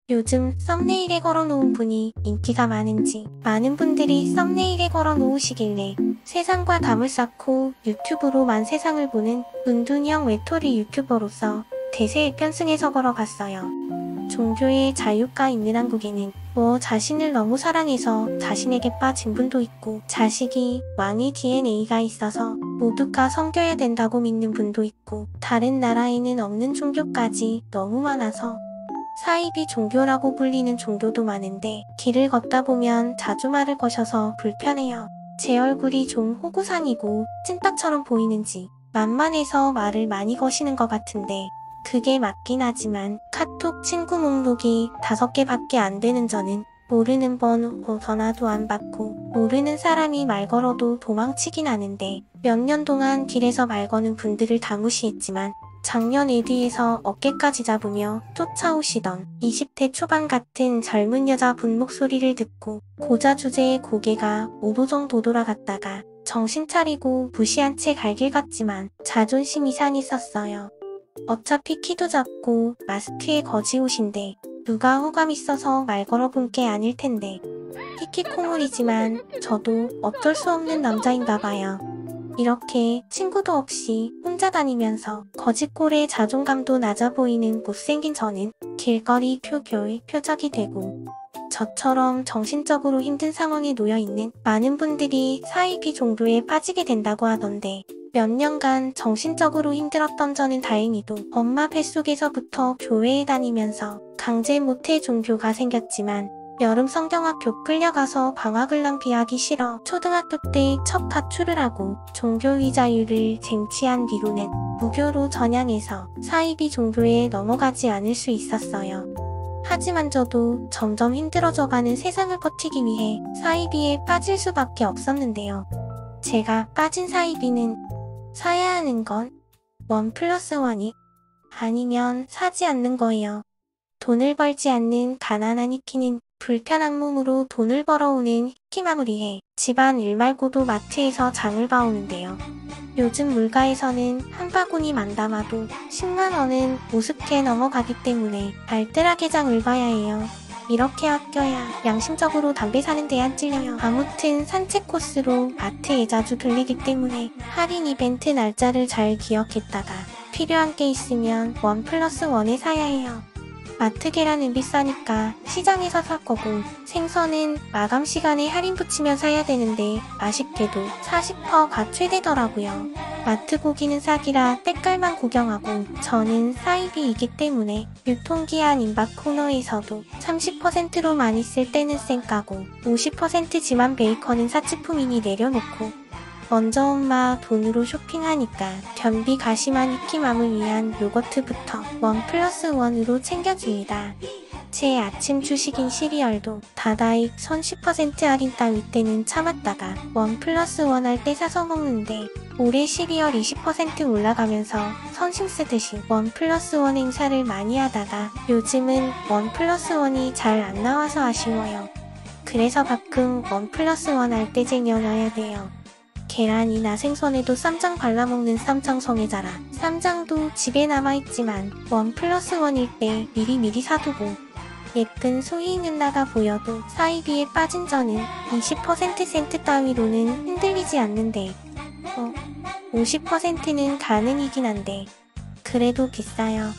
요즘 썸네일에 걸어놓은 분이 인기가 많은지 많은 분들이 썸네일에 걸어놓으시길래 세상과 담을 쌓고 유튜브로만 세상을 보는 문둔형 외톨이 유튜버로서 대세에 편승해서 걸어갔어요. 종교의 자유가 있는 한국에는 자신을 너무 사랑해서 자신에게 빠진 분도 있고, 자식이 왕의 DNA가 있어서 모두가 섬겨야 된다고 믿는 분도 있고, 다른 나라에는 없는 종교까지 너무 많아서 사이비 종교라고 불리는 종교도 많은데, 길을 걷다 보면 자주 말을 거셔서 불편해요. 제 얼굴이 좀 호구상이고 찐따처럼 보이는지 만만해서 말을 많이 거시는 것 같은데, 그게 맞긴 하지만 카톡 친구 목록이 5개밖에 안 되는 저는 모르는 번호 전화도 안 받고 모르는 사람이 말 걸어도 도망치긴 하는데, 몇 년 동안 길에서 말 거는 분들을 다 무시했지만 작년 에디에서 어깨까지 잡으며 쫓아오시던 20대 초반 같은 젊은 여자분 목소리를 듣고 고자 주제의 고개가 5도 정도 돌아갔다가 정신 차리고 무시한 채 갈 길 같지만 자존심이 상이 썼어요. 어차피 키도 작고 마스크에 거지 옷인데 누가 호감 있어서 말 걸어본 게 아닐 텐데, 히키코모리지만 저도 어쩔 수 없는 남자인가 봐요. 이렇게 친구도 없이 혼자 다니면서 거짓골에 자존감도 낮아 보이는 못생긴 저는 길거리 표교의 표적이 되고, 저처럼 정신적으로 힘든 상황에 놓여있는 많은 분들이 사이비 종교에 빠지게 된다고 하던데, 몇 년간 정신적으로 힘들었던 저는 다행히도 엄마 뱃속에서부터 교회에 다니면서 강제 모태 종교가 생겼지만, 여름 성경학교 끌려가서 방학을 낭비하기 싫어 초등학교 때 첫 가출을 하고 종교의 자유를 쟁취한 뒤로는 무교로 전향해서 사이비 종교에 넘어가지 않을 수 있었어요. 하지만 저도 점점 힘들어져가는 세상을 버티기 위해 사이비에 빠질 수밖에 없었는데요. 제가 빠진 사이비는 사야 하는 건 1+1이 아니면 사지 않는 거예요. 돈을 벌지 않는 가난한 히키는 불편한 몸으로 돈을 벌어오는 히키마무리해 집안 일 말고도 마트에서 장을 봐오는데요. 요즘 물가에서는 한 바구니만 담아도 10만원은 우습게 넘어가기 때문에 알뜰하게 장을 봐야 해요. 이렇게 아껴야 양심적으로 담배 사는 데 안 찔려요. 아무튼 산책 코스로 마트에 자주 들리기 때문에 할인 이벤트 날짜를 잘 기억했다가 필요한 게 있으면 1+1에 사야 해요. 마트 계란은 비싸니까 시장에서 살 거고, 생선은 마감 시간에 할인 붙이면 사야 되는데 아쉽게도 40%가 최대더라고요. 마트 고기는 사기라 때깔만 구경하고, 저는 사이비이기 때문에 유통기한 임박 코너에서도 30%로 많이 쓸 때는 쌩까고 50% 지만 베이컨은 사치품이니 내려놓고, 먼저 엄마 돈으로 쇼핑하니까 변비 가심한 히키맘을 위한 요거트부터 1+1으로 챙겨줍니다. 제 아침 주식인 시리얼도 다다익 선 10% 할인 따위 때는 참았다가 1+1 할 때 사서 먹는데, 올해 시리얼 20% 올라가면서 선심 쓰듯이 1+1 행사를 많이 하다가 요즘은 1+1이 잘 안 나와서 아쉬워요. 그래서 가끔 1+1 할 때 쟁여놔야 돼요. 계란이나 생선에도 쌈장 발라먹는 쌈장 성애자라 쌈장도 집에 남아있지만 1+1일 때 미리미리 사두고, 예쁜 소희 누나가 보여도 사이비에 빠진 저는 20% 센트 따위로는 흔들리지 않는데, 50%는 가능이긴 한데 그래도 비싸요.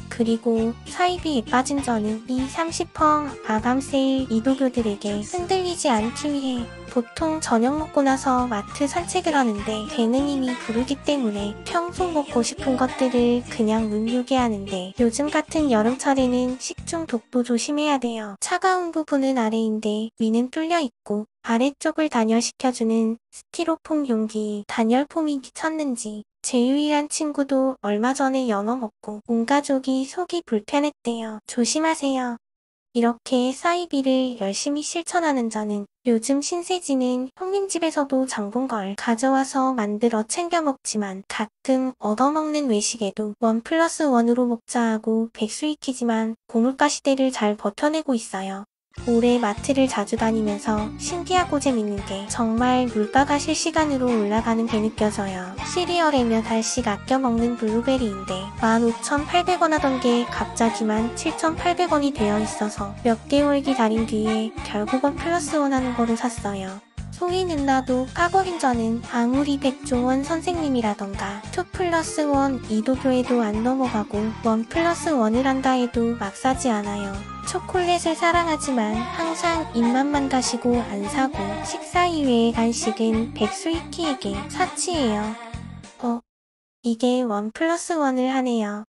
그리고 사이비에 빠진 저는 이 30% 마감 세일 이도교들에게 흔들리지 않기 위해 보통 저녁 먹고 나서 마트 산책을 하는데 배는님이 부르기 때문에 평소 먹고 싶은 것들을 그냥 눈요게 하는데, 요즘 같은 여름철에는 식중독도 조심해야 돼요. 차가운 부분은 아래인데 위는 뚫려 있고 아래쪽을 단열시켜주는 스티로폼 용기 단열폼이 미쳤는지 제 유일한 친구도 얼마 전에 연어 먹고 온 가족이 속이 불편했대요. 조심하세요. 이렇게 사이비를 열심히 실천하는 저는 요즘 신세지는 형님 집에서도 장본 걸 가져와서 만들어 챙겨 먹지만, 가끔 얻어먹는 외식에도 1+1으로 먹자 하고 백수 익히지만 고물가 시대를 잘 버텨내고 있어요. 올해 마트를 자주 다니면서 신기하고 재밌는 게 정말 물가가 실시간으로 올라가는 게 느껴져요. 시리얼에 몇 알씩 아껴 먹는 블루베리인데 15,800원 하던 게 갑자기 17,800원이 되어 있어서 몇 개월 기다린 뒤에 결국은 플러스원 하는 거로 샀어요. 소리는 나도 까거림전은 아무리 백종원 선생님이라던가 2+1 이도교에도 안 넘어가고 1+1을 한다 해도 막 사지 않아요. 초콜릿을 사랑하지만 항상 입맛만 다시고 안 사고 식사 이외의 간식은 백수이키에게 사치예요. 이게 1+1을 하네요.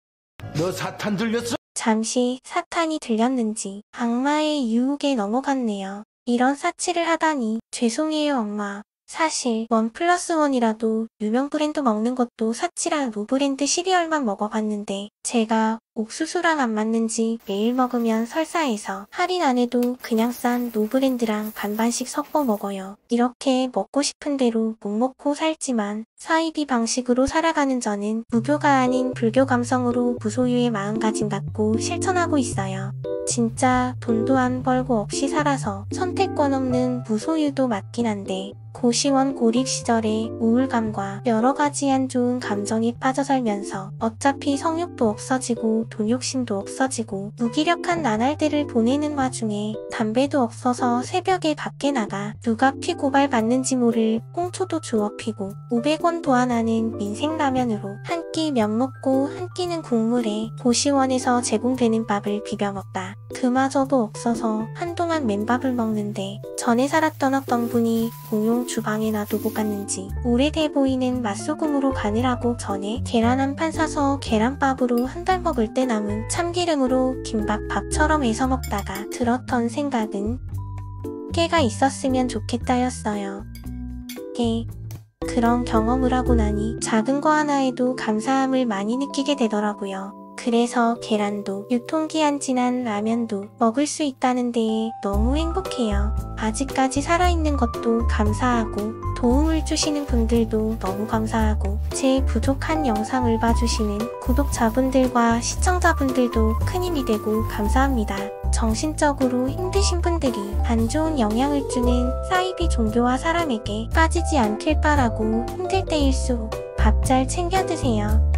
너 사탄 들렸어? 잠시 사탄이 들렸는지 악마의 유혹에 넘어갔네요. 이런 사치를 하다니 죄송해요 엄마. 사실 1+1이라도 유명 브랜드 먹는 것도 사치라 노브랜드 시리얼만 먹어봤는데 제가 옥수수랑 안 맞는지 매일 먹으면 설사해서 할인 안 해도 그냥 싼 노브랜드랑 반반씩 섞어 먹어요. 이렇게 먹고 싶은 대로 못 먹고 살지만 사이비 방식으로 살아가는 저는 무교가 아닌 불교 감성으로 무소유의 마음가짐 갖고 실천하고 있어요. 진짜 돈도 안 벌고 없이 살아서 선택권 없는 무소유도 맞긴 한데 고시원 고립 시절에 우울감과 여러가지 안 좋은 감정에 빠져 살면서 어차피 성욕도 없어지고 돈 욕심도 없어지고 무기력한 나날들을 보내는 와중에 담배도 없어서 새벽에 밖에 나가 누가 피 고발받는지 모를 꽁초도 주워 피고 500원 도안하는 민생라면으로 한 끼 면 먹고 한 끼는 국물에 고시원에서 제공되는 밥을 비벼 먹다. 그마저도 없어서 한동안 맨밥을 먹는데 전에 살았던 어떤 분이 공용 주방에 놔두고 갔는지 오래돼 보이는 맛소금으로 간을 하고 전에 계란 한 판 사서 계란밥으로 한 달 먹을 때 남은 참기름으로 김밥 밥처럼 해서 먹다가 들었던 생각은 깨가 있었으면 좋겠다였어요. 깨. 그런 경험을 하고 나니 작은 거 하나에도 감사함을 많이 느끼게 되더라고요. 그래서 계란도 유통기한 지난 라면도 먹을 수 있다는 데에 너무 행복해요. 아직까지 살아있는 것도 감사하고 도움을 주시는 분들도 너무 감사하고 제 부족한 영상을 봐주시는 구독자분들과 시청자분들도 큰 힘이 되고 감사합니다. 정신적으로 힘드신 분들이 안 좋은 영향을 주는 사이비 종교와 사람에게 빠지지 않길 바라고 힘들 때일수록 밥 잘 챙겨 드세요.